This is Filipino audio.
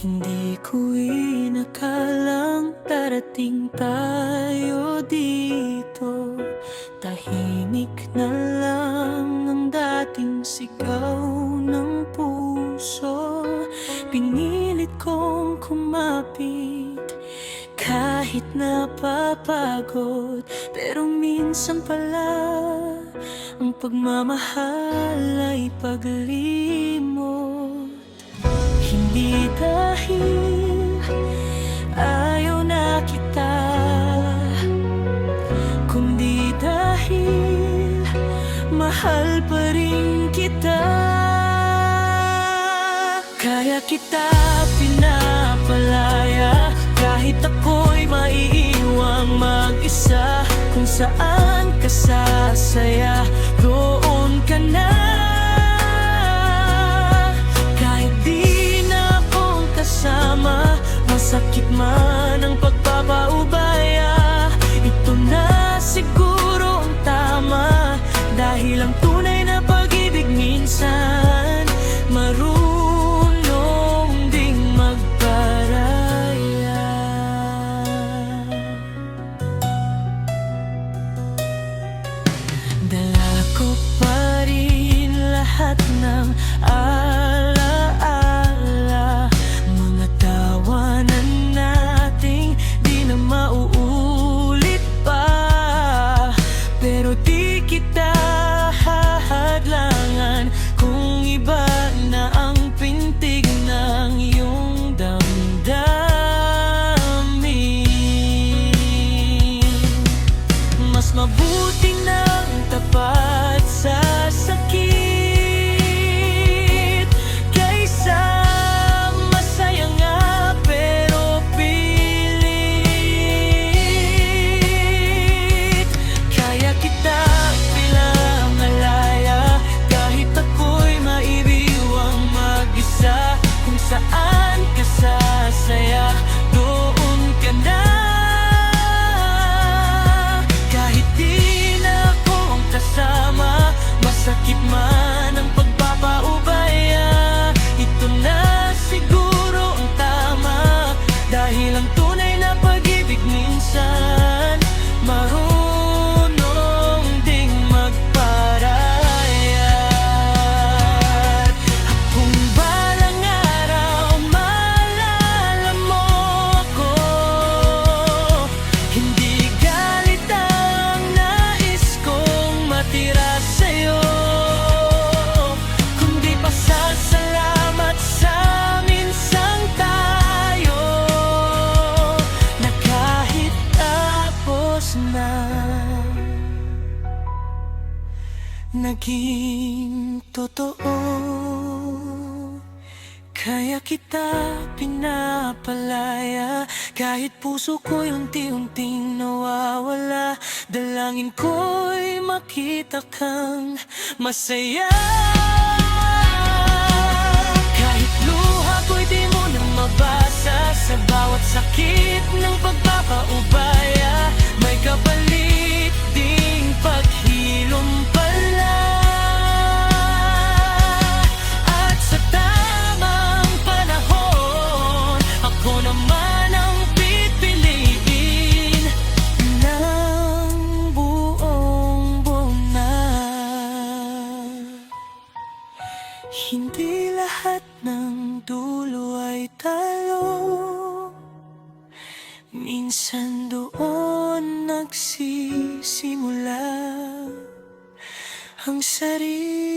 Hindi ko inakalang darating tayo dito. Tahimik na lang ang dating sigaw ng puso. Pinilit kong kumapit kahit napapagod. Pero minsan pala ang pagmamahal ay paglimot. Hindi dahil ayaw na kita, kundi dahil mahal pa rin kita. Kaya kita pinapalaya kahit ako'y maiiwang mag-isa. Kung saan ka sasaya, doon ka na. Masakit man ang pagpapaubaya, ito na siguro ang tama. Dahil ang tunay na pag-ibig minsan marunong ding magparaya. Dala ko pa rin lahat ng alaala, mga tawanan nating di na mauulit pa. Pero di kita hahadlangan kung iba na ang pintig ng iyong damdamin. Mas mabuti ng tapat sa sakit kaysa masaya nga pero pilit. Kaya kita pinangalaya kahit ako'y maiiwang mag-isa. Kung saan ka sasaya, doon ka na. Kahit di na ako ang kasama, masakit man ang pagpapaubaya, ito na siguro ang tama. Dahil ang tunay na pag-ibig minsan marunong ding magparaya. Kung balang araw maalala mo ako, hindi galit ang nais kong matira sa'yo, kundi pasasalamat sa minsang tayo, na kahit tapos na, naging totoo. Kaya kita pinapalaya kahit puso ko'y unti-unting nawawala. Dalangin ko'y makita kang masaya. Kahit luha ko'y di mo na mabasa, sa bawat sakit ng pagpapaubaya, may kapalit ding paghilom pala. At sa tamang panahon, ako naman ang pipiliin ng buong buo na. Hindi lahat ng dulo ay talo, minsan doon nagsisimula ang sarili.